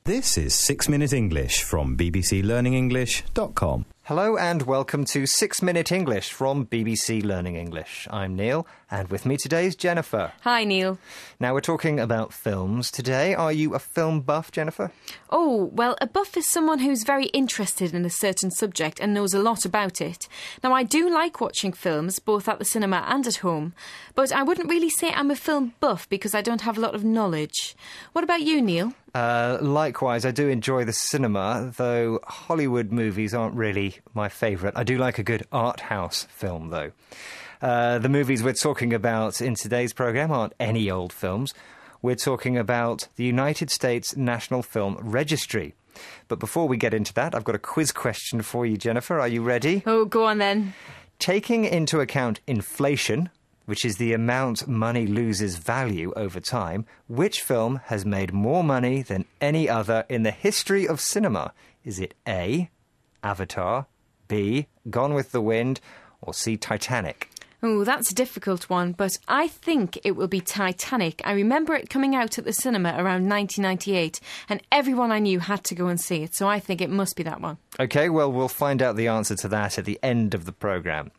This is 6 Minute English from bbclearningenglish.com. Hello and welcome to 6 Minute English from BBC Learning English. I'm Neil, and with me today is Jennifer. Hi, Neil. Now we're talking about films today. Are you a film buff, Jennifer? Oh, well, a buff is someone who's very interested in a certain subject and knows a lot about it. Now, I do like watching films, both at the cinema and at home, but I wouldn't really say I'm a film buff because I don't have a lot of knowledge. What about you, Neil? Likewise, I do enjoy the cinema, though Hollywood movies aren't really my favourite. I do like a good art house film, though. The movies we're talking about in today's programme aren't any old films. We're talking about the United States National Film Registry. But before we get into that, I've got a quiz question for you, Jennifer. Are you ready? Oh, go on then. Taking into account inflation, which is the amount money loses value over time, which film has made more money than any other in the history of cinema? Is it A, Avatar, B, Gone with the Wind, or C, Titanic? Oh, that's a difficult one, but I think it will be Titanic. I remember it coming out at the cinema around 1998, and everyone I knew had to go and see it, so I think it must be that one. OK, well, we'll find out the answer to that at the end of the programme.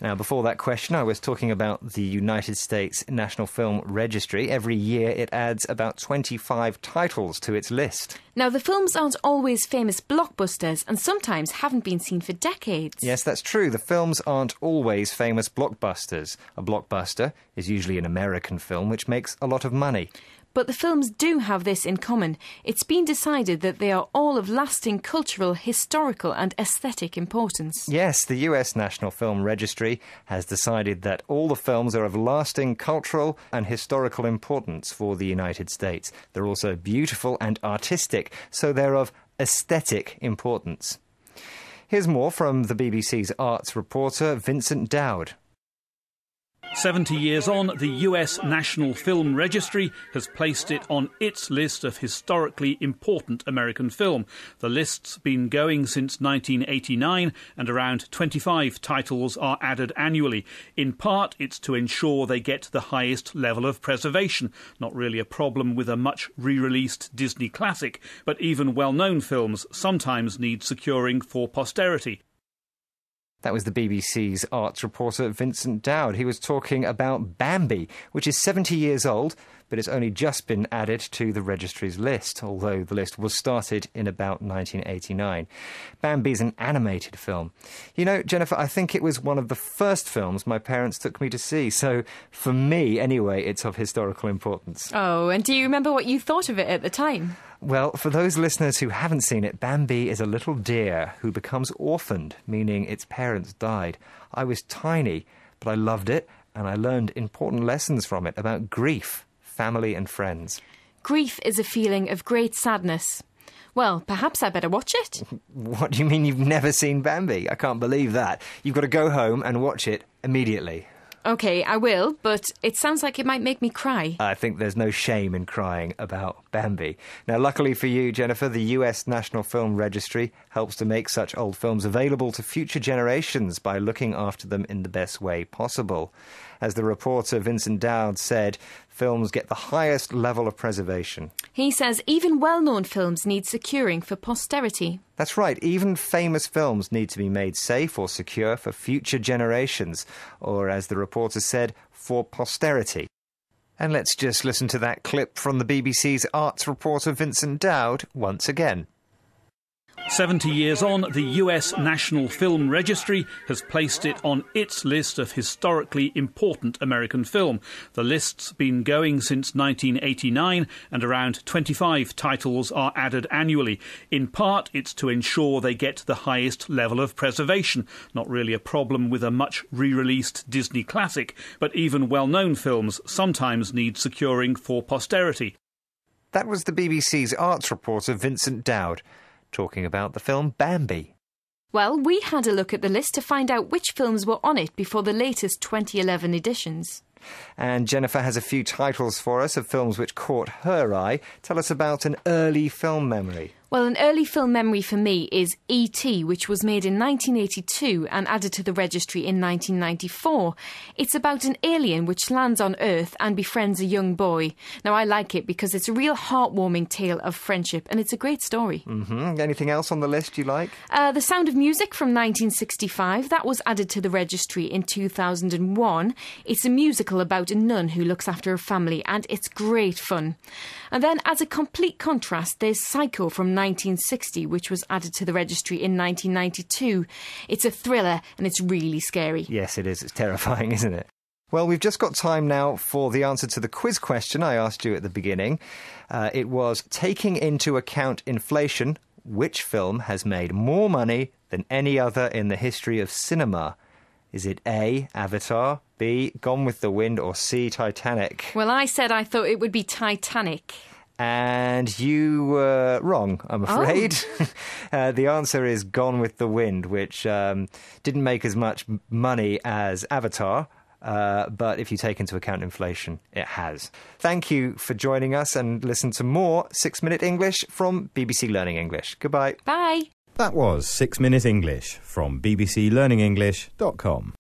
Now, before that question, I was talking about the United States National Film Registry. Every year it adds about 25 titles to its list. Now, the films aren't always famous blockbusters and sometimes haven't been seen for decades. Yes, that's true. The films aren't always famous blockbusters. A blockbuster is usually an American film which makes a lot of money. But the films do have this in common. It's been decided that they are all of lasting cultural, historical and aesthetic importance. Yes, the US National Film Registry has decided that all the films are of lasting cultural and historical importance for the United States. They're also beautiful and artistic, so they're of aesthetic importance. Here's more from the BBC's arts reporter, Vincent Dowd. 70 years on, the US National Film Registry has placed it on its list of historically important American film. The list's been going since 1989 and around 25 titles are added annually. In part, it's to ensure they get the highest level of preservation. Not really a problem with a much re-released Disney classic, but even well-known films sometimes need securing for posterity. That was the BBC's arts reporter Vincent Dowd. He was talking about Bambi, which is 70 years old, but it's only just been added to the registry's list, although the list was started in about 1989. Bambi is an animated film. You know, Jennifer, I think it was one of the first films my parents took me to see, so for me, anyway, it's of historical importance. Oh, and do you remember what you thought of it at the time? Well, for those listeners who haven't seen it, Bambi is a little deer who becomes orphaned, meaning its parents died. I was tiny, but I loved it, and I learned important lessons from it about grief, family and friends. Grief is a feeling of great sadness. Well, perhaps I better watch it. What do you mean you've never seen Bambi? I can't believe that. You've got to go home and watch it immediately. OK, I will, but it sounds like it might make me cry. I think there's no shame in crying about Bambi. Now, luckily for you, Jennifer, the US National Film Registry helps to make such old films available to future generations by looking after them in the best way possible. As the reporter Vincent Dowd said, films get the highest level of preservation. He says even well-known films need securing for posterity. That's right, even famous films need to be made safe or secure for future generations, or as the reporter said, for posterity. And let's just listen to that clip from the BBC's arts reporter Vincent Dowd once again. 70 years on, the US National Film Registry has placed it on its list of historically important American film. The list's been going since 1989 and around 25 titles are added annually. In part, it's to ensure they get the highest level of preservation. Not really a problem with a much re-released Disney classic, but even well-known films sometimes need securing for posterity. That was the BBC's arts reporter Vincent Dowd, talking about the film Bambi. Well, we had a look at the list to find out which films were on it before the latest 2011 editions. And Jennifer has a few titles for us of films which caught her eye. Tell us about an early film memory. Well, an early film memory for me is E.T., which was made in 1982 and added to the registry in 1994. It's about an alien which lands on Earth and befriends a young boy. Now, I like it because it's a real heartwarming tale of friendship and it's a great story. Mm-hmm. Anything else on the list you like? The Sound of Music from 1965. That was added to the registry in 2001. It's a musical about a nun who looks after her family and it's great fun. And then, as a complete contrast, there's Psycho from 1960, which was added to the registry in 1992. It's a thriller and it's really scary. Yes, it is. It's terrifying, isn't it? Well, we've just got time now for the answer to the quiz question I asked you at the beginning. It was, taking into account inflation, which film has made more money than any other in the history of cinema? Is it A, Avatar, B, Gone with the Wind, or C, Titanic? Well, I said I thought it would be Titanic. And you were wrong, I'm afraid. Oh. The answer is Gone with the Wind, which didn't make as much money as Avatar, but if you take into account inflation, it has. Thank you for joining us, and listen to more 6-Minute English from BBC Learning English. Goodbye. Bye. That was 6 Minute English from bbclearningenglish.com.